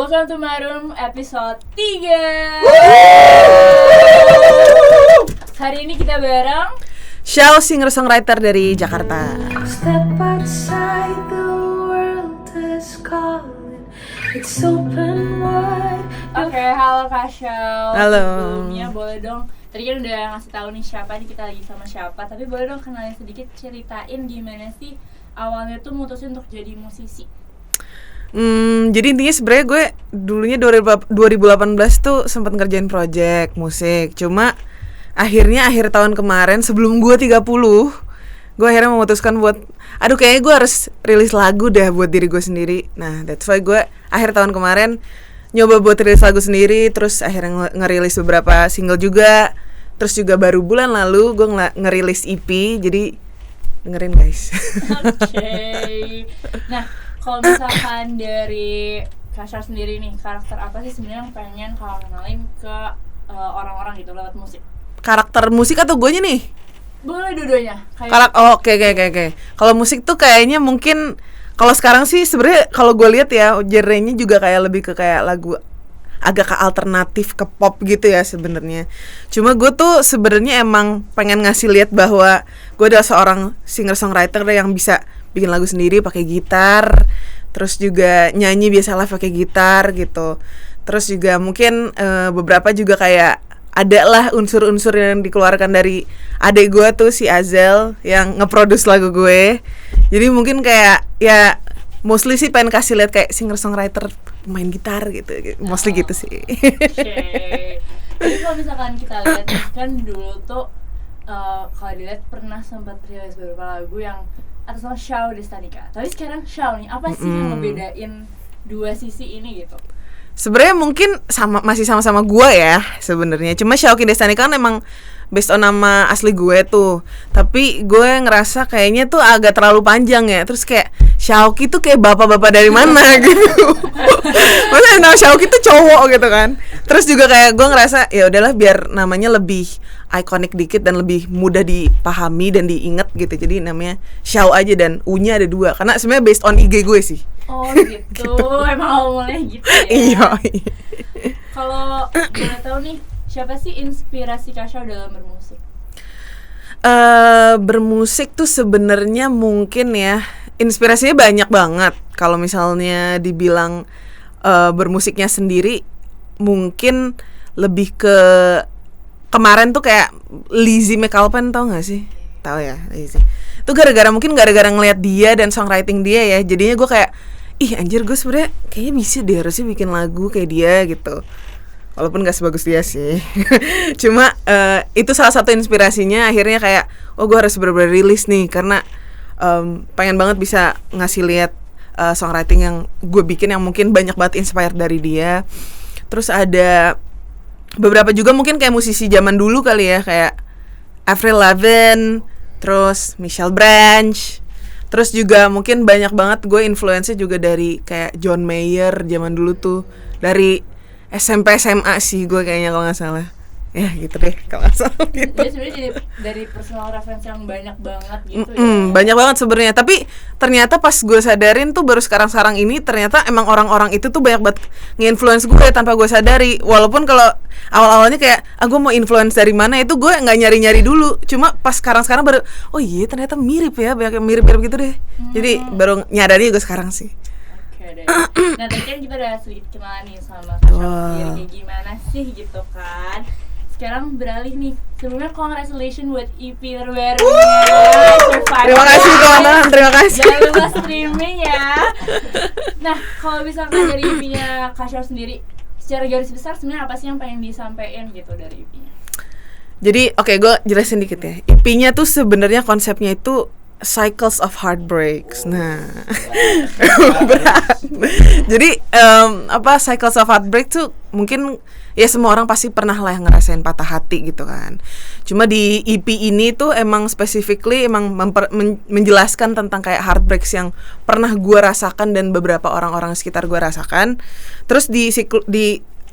Welcome to my room episode 3. Hari ini kita bareng Shao, singer-songwriter dari Jakarta. Step outside, the world is calling. It's open wide. Oke, halo Kak Shao. Halo. Sebelumnya boleh dong, tadi kan udah ngasih tahu nih siapa nih, kita lagi sama siapa. Tapi boleh dong kenalin sedikit, ceritain gimana sih awalnya tuh mutusin untuk jadi musisi. Jadi intinya sebenarnya gue dulunya 2018 tuh sempat ngerjain project musik. Cuma akhirnya akhir tahun kemarin sebelum gue 30, gue akhirnya memutuskan buat kayaknya gue harus rilis lagu dah buat diri gue sendiri. Nah, that's why gue akhir tahun kemarin nyoba buat rilis lagu sendiri. Terus akhirnya ngerilis beberapa single juga. Terus juga baru bulan lalu gue ngerilis EP. Jadi dengerin guys. Oke. Nah, kalau misalkan dari Kak Shao sendiri nih, karakter apa sih sebenarnya yang pengen kalau kenalin ke orang-orang gitu lewat musik? Karakter musik atau guanya nih? Boleh dua-duanya. Oke. Kalau musik tuh kayaknya mungkin kalau sekarang sih sebenarnya kalau gue lihat ya genre-nya juga kayak lebih ke kayak lagu agak ke alternatif, ke pop gitu ya sebenarnya. Cuma gue tuh sebenarnya emang pengen ngasih lihat bahwa gue adalah seorang singer-songwriter yang bisa bikin lagu sendiri pakai gitar, terus juga nyanyi biasa live pakai gitar gitu. Terus juga mungkin beberapa juga kayak ada lah unsur-unsur yang dikeluarkan dari adik gue tuh si Azel yang nge-produce lagu gue. Jadi mungkin kayak ya mostly sih pengen kasih lihat kayak singer-songwriter main gitar gitu. Mostly gitu sih. Oke. Jadi kalau misalkan kita lihat kan dulu tuh kalau dilihat pernah sempat rilis beberapa lagu yang atas nama Shao Destanika. Tapi sekarang Shao nih, apa sih yang ngebedain dua sisi ini gitu? Sebenarnya mungkin masih sama-sama gue ya sebenarnya. Cuma Shaoki Destanika kan emang based on nama asli gue tuh. Tapi gue ngerasa kayaknya tuh agak terlalu panjang ya. Terus kayak Shaoki tuh kayak bapak-bapak dari mana gitu. Maksudnya nama Shaoki tuh cowok gitu kan. Terus juga kayak gue ngerasa ya udahlah biar namanya lebih ikonik dikit dan lebih mudah dipahami dan diingat gitu. Jadi namanya Shao aja dan U-nya ada 2. Karena sebenarnya based on IG gue sih. Oh gitu. Emang awalnya gitu ya. Iya. Kalau boleh tahu nih, siapa sih inspirasi Kak Shao dalam bermusik? Bermusik tuh sebenarnya mungkin ya inspirasinya banyak banget. Kalau misalnya dibilang bermusiknya sendiri, mungkin lebih ke kemarin tuh kayak Lizzy McAlpin, tau gak sih? Tahu ya Lizzy. Itu gara-gara ngeliat dia dan songwriting dia ya. Jadinya gue kayak ih anjir, gue sebenarnya kayaknya bisa deh harusnya bikin lagu kayak dia gitu. Walaupun gak sebagus dia sih. Cuma itu salah satu inspirasinya. Akhirnya kayak gue harus bener-bener rilis nih. Karena pengen banget bisa ngasih lihat songwriting yang gue bikin yang mungkin banyak banget inspired dari dia. Terus ada beberapa juga mungkin kayak musisi zaman dulu kali ya, kayak Avril Lavigne, terus Michelle Branch. Terus juga mungkin banyak banget gue influence-nya juga dari kayak John Mayer zaman dulu tuh. Dari SMP SMA sih gue kayaknya kalau gak salah. Ya gitu deh kalau gak salah gitu. Jadi sebenarnya dari personal reference yang banyak banget gitu ya. Banyak banget sebenarnya. Tapi ternyata pas gue sadarin tuh baru sekarang ini ternyata emang orang-orang itu tuh banyak banget nge-influence gue tanpa gue sadari. Walaupun kalau awal-awalnya kayak gue mau influence dari mana itu gue nggak nyari-nyari dulu. Cuma pas sekarang baru oh iya ternyata mirip ya, banyak yang mirip-mirip gitu deh. Jadi baru nyadari gue sekarang sih. Oke deh. Nah tadi kan kita udah sedikit kenalan nih sama Kak Shao sendiri kayak gimana sih gitu kan. Sekarang beralih nih, sebelumnya congratulations buat EP terbarunya. Terima kasih teman-teman, terima kasih. Jangan lupa streaming ya. Nah, kalau misalkan dari EP-nya Kak Shao sendiri, secara garis besar sebenarnya apa sih yang pengen disampaikan gitu dari EP-nya? Jadi oke, gue jelasin dikit ya. EP-nya tuh sebenarnya konsepnya itu Cycles of Heartbreaks. Nah, berat. Jadi Cycles of Heartbreak tuh mungkin ya semua orang pasti pernah lah ngerasain patah hati gitu kan. Cuma di EP ini tuh emang specifically emang menjelaskan tentang kayak heartbreaks yang pernah gue rasakan dan beberapa orang-orang sekitar gue rasakan. Terus di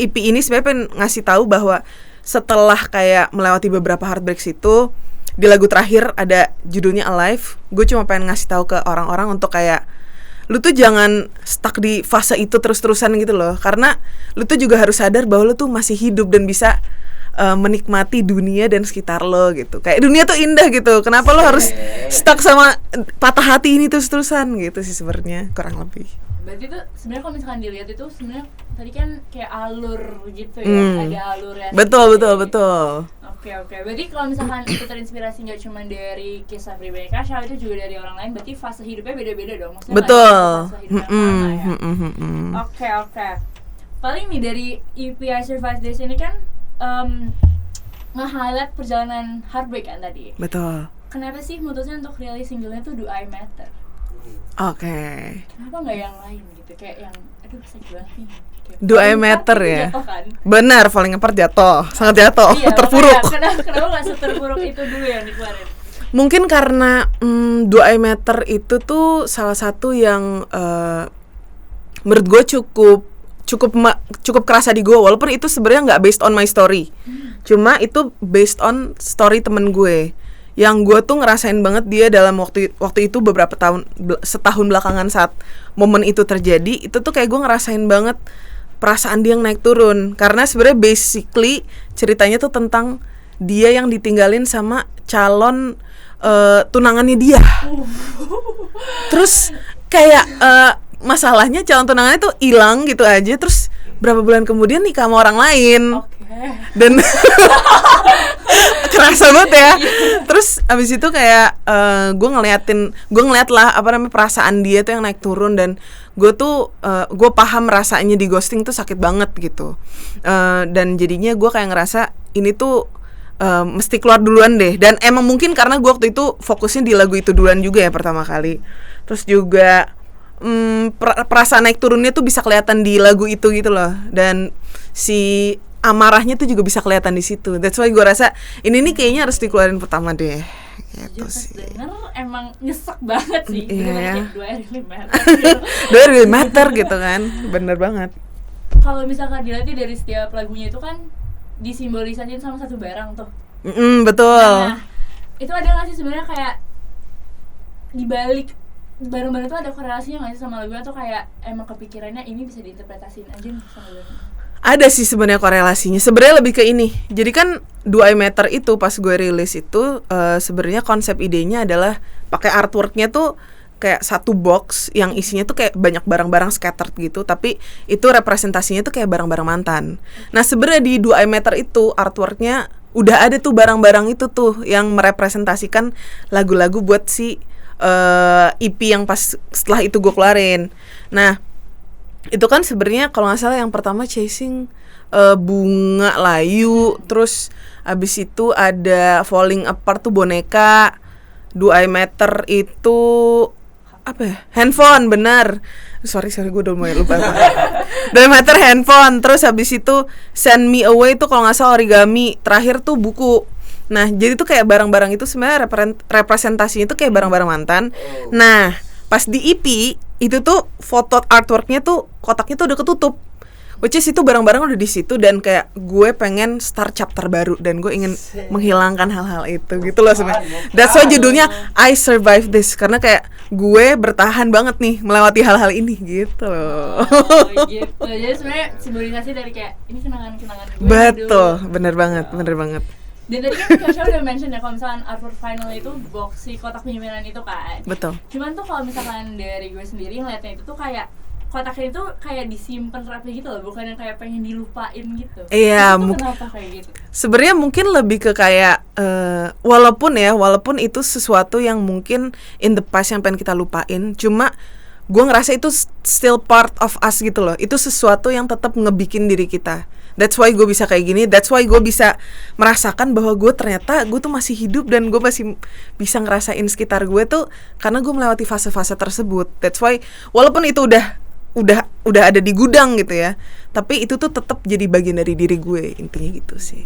EP ini sebenarnya pengen ngasih tahu bahwa setelah kayak melewati beberapa heartbreaks itu, di lagu terakhir ada judulnya Alive, gue cuma pengen ngasih tahu ke orang-orang untuk kayak lu tuh jangan stuck di fase itu terus-terusan gitu loh, karena lu tuh juga harus sadar bahwa lu tuh masih hidup dan bisa menikmati dunia dan sekitar lo gitu. Kayak dunia tuh indah gitu. Kenapa lo harus stuck sama patah hati ini terus-terusan gitu sih sebenarnya, kurang lebih. Berarti tuh sebenarnya kalau misalkan dilihat itu sebenarnya tadi kan kayak alur gitu ya, ada alurnya. Betul. Oke. Berarti kalau misalkan itu terinspirasi nggak cuma dari kisah pribadi Kasha, itu juga dari orang lain. Berarti fase hidupnya beda-beda dong. Maksudnya Betul. Fase hidup yang sama ya. Oke. Paling nih dari EP I Survived This ini kan nge-highlight perjalanan heartbreak kan tadi. Betul. Kenapa sih mutusin untuk rilis singlenya tuh Do I Matter? Oke. Kenapa nggak yang lain gitu? Kayak yang aduh sakit banget nih. Do I Matter ya? Jatuh kan? Benar, Falling Apart jatuh, sangat jatuh, Iya, terpuruk. Kenapa nggak seterpuruk itu dulu yang dikeluarin? Mungkin karena Do I Matter itu tuh salah satu yang menurut gue cukup kerasa di gue, walaupun itu sebenarnya nggak based on my story, cuma itu based on story temen gue yang gue tuh ngerasain banget dia dalam waktu itu beberapa setahun belakangan saat momen itu terjadi. Itu tuh kayak gue ngerasain banget perasaan dia yang naik turun, karena sebenarnya basically ceritanya tuh tentang dia yang ditinggalin sama calon tunangannya dia. Terus kayak masalahnya calon tunangannya tuh hilang gitu aja, terus berapa bulan kemudian nikah sama orang lain. Dan kerasa banget ya. Terus abis itu kayak gue ngeliat lah perasaan dia tuh yang naik turun, dan gue paham rasanya di ghosting tuh sakit banget gitu. Dan jadinya gue kayak ngerasa ini tuh mesti keluar duluan deh. Dan emang mungkin karena gue waktu itu fokusnya di lagu itu duluan juga ya pertama kali. Terus juga perasaan naik turunnya tuh bisa kelihatan di lagu itu gitu loh, dan si amarahnya tuh juga bisa kelihatan di situ. That's why gue rasa ini nih kayaknya harus dikeluarin pertama deh. Gitu sih. Denger emang nyesek banget sih. Iya. Do I really matter? Do I really matter gitu kan, bener banget. Kalau misalkan dilihat dari setiap lagunya itu kan disimbolisasiin sama satu barang tuh. Betul. Nah, itu ada nggak sih sebenarnya kayak dibalik barang-barang itu ada korelasinya nggak sih sama lagunya, tuh kayak emang kepikirannya ini bisa diinterpretasiin aja nih sama lagunya? Ada sih sebenarnya korelasinya. Sebenarnya lebih ke ini. Jadi kan Do I Matter itu pas gue rilis itu sebenarnya konsep idenya adalah pakai artworknya tuh kayak satu box yang isinya tuh kayak banyak barang-barang scattered gitu, tapi itu representasinya tuh kayak barang-barang mantan. Nah sebenarnya di Do I Matter itu artworknya udah ada tuh barang-barang itu tuh yang merepresentasikan lagu-lagu buat si EP yang pas setelah itu gue keluarin. Nah itu kan sebenarnya kalau nggak salah yang pertama Chasing Bunga Layu, terus abis itu ada Falling Apart tuh boneka, Do I Matter itu apa ya? Handphone, benar. Sorry gue udah mulai lupa. Do I Matter handphone, terus habis itu Send Me Away tuh kalau nggak salah origami, terakhir tuh buku. Nah jadi tuh kayak barang-barang itu sebenarnya representasinya itu kayak barang-barang mantan. Nah pas di EP itu tuh foto artworknya tuh kotaknya tuh udah ketutup, which is itu barang-barang udah di situ, dan kayak gue pengen start chapter baru dan gue ingin menghilangkan hal-hal itu gitu loh sebenarnya. That's why judulnya I Survived This, karena kayak gue bertahan banget nih melewati hal-hal ini gitu loh. Gitu. Jadi sebenarnya simbolisasi dari kayak ini kenangan-kenangan gue. Betul, bener banget. Dan tadi kan Kasha udah mention ya kalau misalkan artwork final itu box si kotak penyimpanan itu kan. Betul. Cuman tuh kalau misalkan dari gue sendiri ngeliatnya itu tuh kayak kotaknya itu kayak disimpan rapi gitu loh, bukan yang kayak pengen dilupain gitu. Iya, kenapa kayak gitu? Sebenarnya mungkin lebih ke kayak walaupun itu sesuatu yang mungkin in the past yang pengen kita lupain, cuma gue ngerasa itu still part of us gitu loh. Itu sesuatu yang tetap ngebikin diri kita. That's why gue bisa kayak gini. That's why gue bisa merasakan bahwa gue ternyata gue tuh masih hidup dan gue masih bisa ngerasain sekitar gue tuh karena gue melewati fase-fase tersebut. That's why walaupun itu udah ada di gudang gitu ya, tapi itu tuh tetap jadi bagian dari diri gue, intinya gitu sih.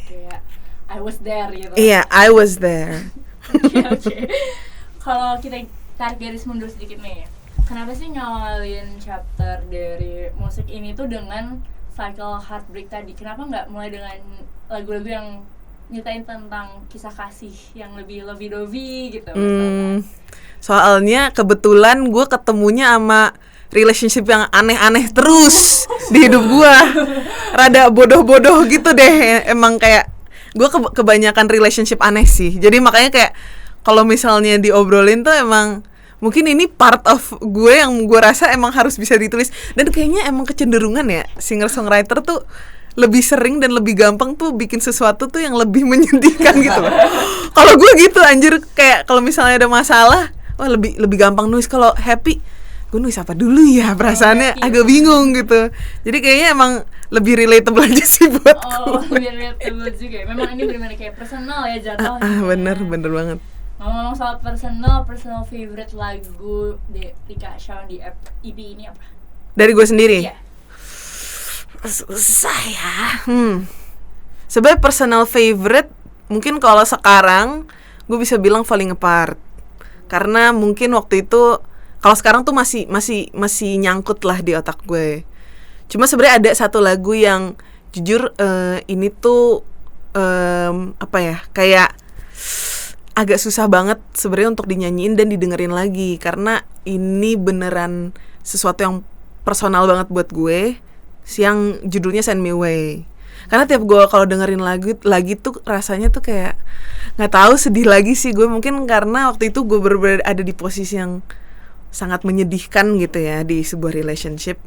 Kayak I was there gitu. Iya, I was there. Oke. Kalau kita tarik garis mundur sedikit nih, kenapa sih ngawalin chapter dari musik ini tuh dengan cycle heartbreak tadi? Kenapa nggak mulai dengan lagu-lagu yang nyatain tentang kisah kasih yang lebih lovey gitu misalnya. Soalnya kebetulan gue ketemunya sama relationship yang aneh-aneh terus di hidup gue. Rada bodoh-bodoh gitu deh. Emang kayak gue kebanyakan relationship aneh sih. Jadi makanya kayak kalau misalnya diobrolin tuh emang mungkin ini part of gue yang gue rasa emang harus bisa ditulis. Dan kayaknya emang kecenderungan ya singer-songwriter tuh lebih sering dan lebih gampang tuh bikin sesuatu tuh yang lebih menyedihkan gitu loh. Kalau gue gitu anjir, kayak kalau misalnya ada masalah, wah lebih gampang nulis. Kalau happy, gue nulis apa dulu ya, perasaannya agak bingung gitu. Jadi kayaknya emang lebih relatable aja sih buat gue. Lebih relatable juga. Memang ini benar-benar kayak personal ya jatuhnya. Bener banget. Ngomong-ngomong soal personal favorite lagu di Kak Shawn di EP ini apa? Dari gue sendiri? Iya. Susah ya. Sebenarnya personal favorite mungkin kalau sekarang gue bisa bilang Falling Apart. Karena mungkin waktu itu kalau sekarang tuh masih nyangkut lah di otak gue. Cuma sebenarnya ada satu lagu yang jujur ini tuh apa ya, kayak agak susah banget sebenarnya untuk dinyanyiin dan didengerin lagi, karena ini beneran sesuatu yang personal banget buat gue, yang judulnya Send Me Away. Karena tiap gue kalau dengerin lagu lagi tuh rasanya tuh kayak nggak tahu, sedih lagi sih gue, mungkin karena waktu itu gue bener-bener ada di posisi yang sangat menyedihkan gitu ya di sebuah relationship.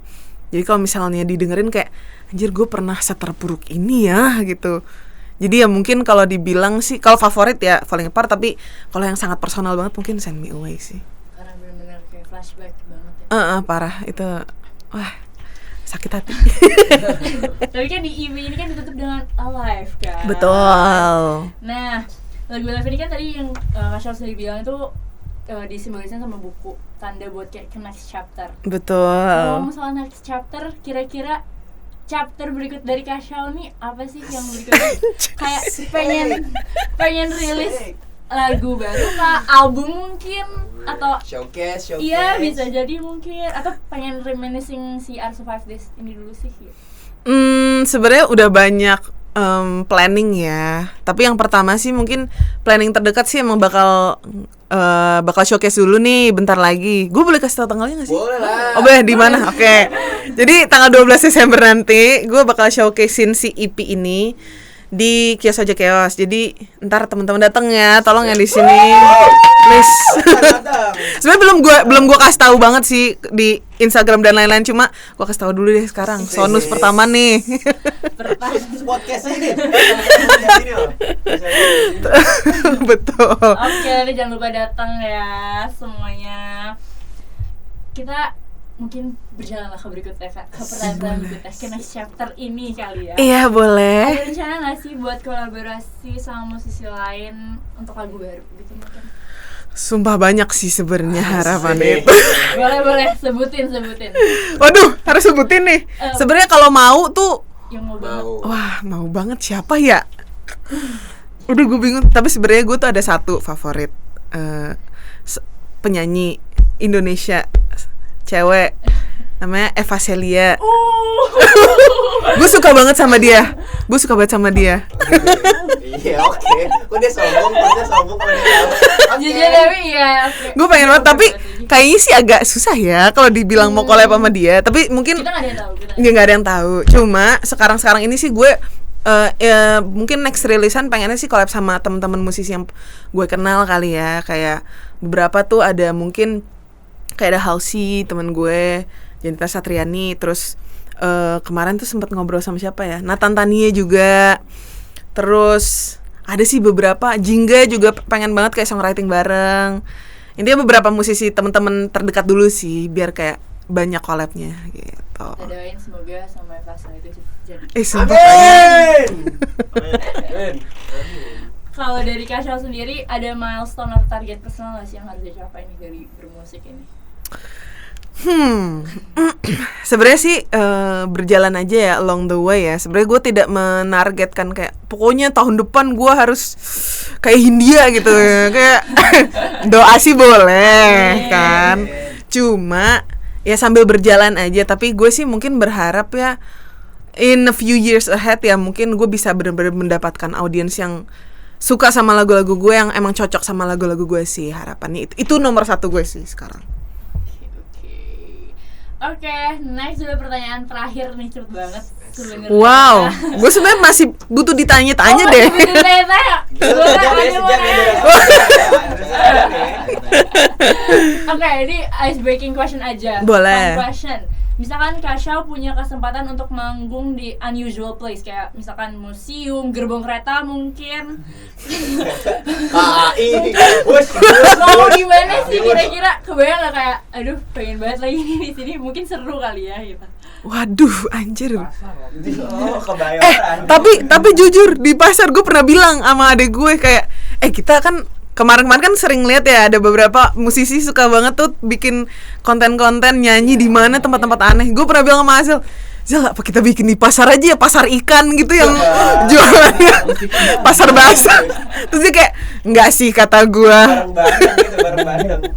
Jadi kalau misalnya didengerin kayak anjir, gue pernah seterpuruk ini ya gitu. Jadi ya mungkin kalau dibilang sih, kalau favorit ya Falling Apart, tapi kalau yang sangat personal banget mungkin Send Me Away sih. Karena benar-benar kayak flashback banget ya. Parah itu, wah sakit hati. Tapi kan di EP ini kan ditutup dengan Alive kan. Betul. Nah, lagu Alive ini kan tadi yang Kak Shawn sendiri bilang itu disimboliskan sama buku, tanda buat kayak ke next chapter. Betul. Ngomong soal next chapter, kira-kira chapter berikut dari Kak Shawn nih apa sih yang berikutnya? Kayak pengen rilis lagu baru kah, album mungkin, atau showcase. Iya, bisa jadi mungkin, atau pengen reminiscing si Are Survive This ini dulu sih ya. Sebenarnya udah banyak planning ya. Tapi yang pertama sih mungkin planning terdekat sih emang bakal showcase dulu nih bentar lagi. Gue boleh kasih tau tanggalnya nggak sih? Boleh lah. Oh boleh, di mana? Oke. Jadi tanggal 12 Desember nanti gue bakal showcasein si EP ini di Kios Aja Chaos. Jadi ntar teman-teman datang ya, tolong yang di sini, please. Sebenarnya belum gue kasih tahu banget sih di Instagram dan lain-lain, cuma gue kasih tahu dulu deh sekarang. Sonus pertama nih. Podcast ini. Betul. Oke, jangan lupa datang ya semuanya. Kita mungkin berjalanlah ke berikutnya, Kak, ke pertanyaan berikutnya, ke next chapter ini kali ya. Iya boleh. Ada rencana nggak sih buat kolaborasi sama musisi lain untuk lagu baru gitu mungkin? Sumpah banyak sih sebenarnya harapan itu. Boleh sebutin. Waduh, harus sebutin nih. Sebenarnya kalau mau tuh, Yang mau banget. wah mau banget siapa ya? Udah gue bingung. Tapi sebenarnya gue tuh ada satu favorit penyanyi Indonesia, cewek, namanya Eva Celia. Gue suka banget sama dia. Iya, oke. Udah sombong. Jujur tapi ya. Gue pengen banget, tapi kayaknya sih agak susah ya kalau dibilang mau collab sama dia. Tapi mungkin kita nggak ada yang tahu. nggak ada yang tahu. Cuma sekarang ini sih gue mungkin next rilisan pengennya sih collab sama teman-teman musisi yang gue kenal kali ya. Kayak beberapa tuh ada mungkin kayak ada Halsey teman gue, Janita Satriani, terus kemarin tuh sempat ngobrol sama siapa ya, Nathan Tania juga. Terus ada sih beberapa, Jingga juga pengen banget kayak songwriting bareng. Intinya beberapa musisi teman-teman terdekat dulu sih, biar kayak banyak collabnya gitu. Kita doain semoga sama Eva Celia itu jadi. Amin. Kalau dari Kak Shawn sendiri ada milestone atau target personal nggak sih yang harus dicapai nih dari bermusik ini? Sebenarnya sih berjalan aja ya along the way ya. Sebenarnya gue tidak menargetkan kayak pokoknya tahun depan gue harus kayak Hindia gitu. Kayak doa sih boleh kan. Cuma ya sambil berjalan aja. Tapi gue sih mungkin berharap ya in a few years ahead ya mungkin gue bisa benar-benar mendapatkan audiens yang suka sama lagu-lagu gue, yang emang cocok sama lagu-lagu gue sih. Harapannya itu nomor 1 gue sih sekarang. Oke, next udah pertanyaan terakhir nih, cepet banget sebenarnya. Wow, gue sebenarnya masih butuh ditanya-tanya deh. Tanya. Oke, ini ice breaking question aja. Boleh. Fun question. Misalkan Kak Syau punya kesempatan untuk manggung di unusual place, kayak misalkan museum, gerbong kereta mungkin. Mau gimana sih kira-kira? Kebayang nggak kayak, aduh pengen banget lagi nih di sini, mungkin seru kali ya gitu. Waduh, anjir. Kebayang. Tapi jujur di pasar gue pernah bilang sama adek gue kayak, kita kan kemarin-kemarin kan sering lihat ya ada beberapa musisi suka banget tuh bikin konten-konten nyanyi di mana tempat-tempat aneh. Gue pernah bilang sama Hasil, Zal, apa kita bikin di pasar aja ya, pasar ikan gitu yang jualannya pasar basah. Terus dia kayak, enggak sih kata gue. Bareng-bareng.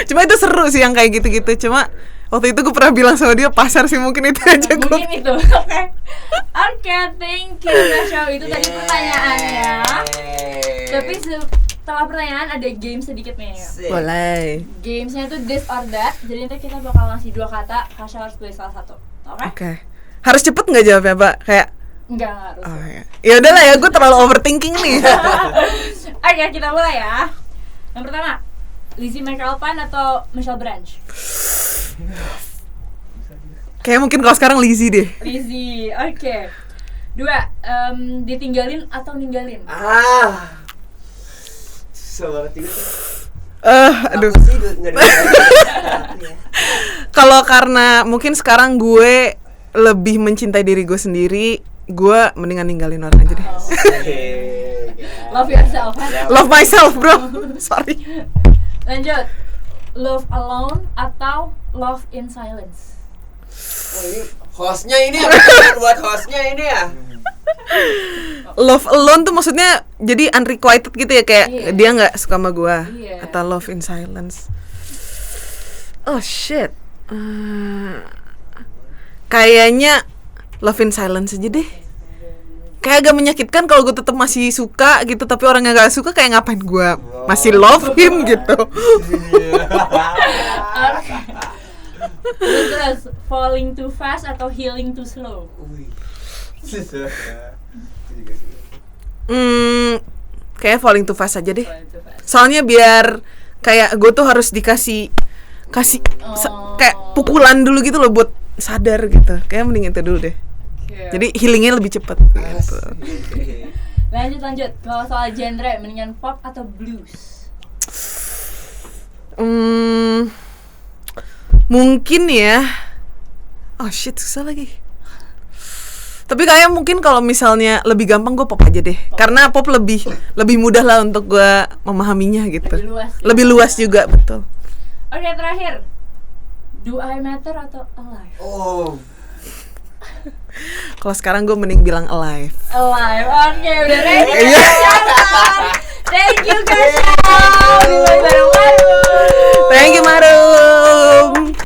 Cuma itu seru sih yang kayak gitu-gitu. Cuma waktu itu gue pernah bilang sama dia pasar sih, mungkin itu aja gue. Mungkin itu. Oke, thank you Kak Syau. Itu tadi pertanyaannya. Tapi setelah pertanyaan ada game sedikit nih. Boleh. Gamesnya tuh this or that. Jadi nanti kita bakal ngasih 2 kata, Kak Syau harus pilih salah satu. Oke? Oke. Harus cepet nggak jawabnya, Pak? Kayak Enggak harus. oh ya. Ya udahlah ya, gue terlalu overthinking nih. Oke, kita mulai ya. Yang pertama, Lizzie McAlpine atau Michelle Branch? Kayak mungkin kalau sekarang Lizzie deh. Lizzie, oke. 2, ditinggalin atau ninggalin? Susah banget juga tuh. Aduh. Apa sih nggak Kalau karena mungkin sekarang gue lebih mencintai diri gue sendiri, gue mendingan ninggalin orang aja deh. Love yourself, kan? Love myself, bro. Sorry. Lanjut. Love alone atau love in silence? Oh, ini hostnya ini ya, bukan buat hostnya ini ya. Love alone tuh maksudnya jadi unrequited gitu ya, kayak Iya. dia nggak suka sama gue. Iya. Atau love in silence. Oh shit. Kayaknya love in silence aja deh. Kayak agak menyakitkan kalau gue tetap masih suka gitu, tapi orang yang gak suka kayak ngapain gue masih love him gitu. Terus falling too fast atau healing too slow? Susah. Kayak falling too fast aja deh. Falling too fast. Soalnya biar kayak gue tuh harus kasih kayak pukulan dulu gitu loh buat sadar gitu. Kayak mending itu dulu deh. Okay. Jadi healingnya lebih cepet gitu. Lanjut. Kalau soal genre, mendingan pop atau blues? Mungkin ya. Oh shit, susah lagi. Tapi kayak mungkin kalau misalnya lebih gampang gue pop aja deh. Karena pop lebih mudah lah untuk gue memahaminya gitu. Lebih luas ya. Lebih luas juga, betul. Oke, terakhir. Do I matter atau alive? Oh. Kalau sekarang gue mending bilang alive. Alive. Oke, udah ready. Iya. Thank you Kak Syau. Di bareng Maru. Thank you, Maru.